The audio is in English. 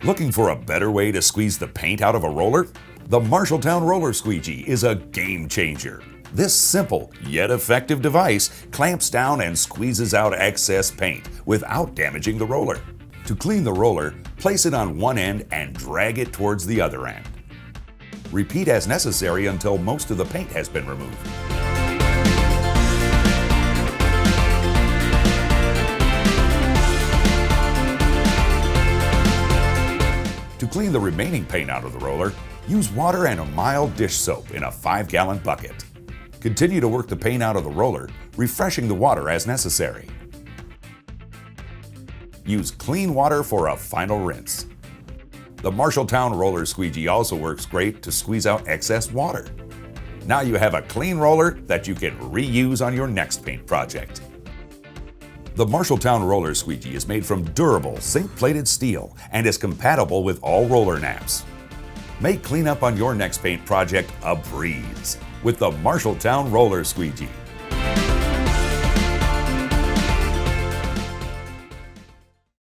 Looking for a better way to squeeze the paint out of a roller? The MARSHALLTOWN Roller Squeegee is a game changer. This simple yet effective device clamps down and squeezes out excess paint without damaging the roller. To clean the roller, place it on one end and drag it towards the other end. Repeat as necessary until most of the paint has been removed. To clean the remaining paint out of the roller, use water and a mild dish soap in a 5-gallon bucket. Continue to work the paint out of the roller, refreshing the water as necessary. Use clean water for a final rinse. The MARSHALLTOWN Roller Squeegee also works great to squeeze out excess water. Now you have a clean roller that you can reuse on your next paint project. The MARSHALLTOWN Roller Squeegee is made from durable, zinc-plated steel and is compatible with all roller naps. Make cleanup on your next paint project a breeze with the MARSHALLTOWN Roller Squeegee.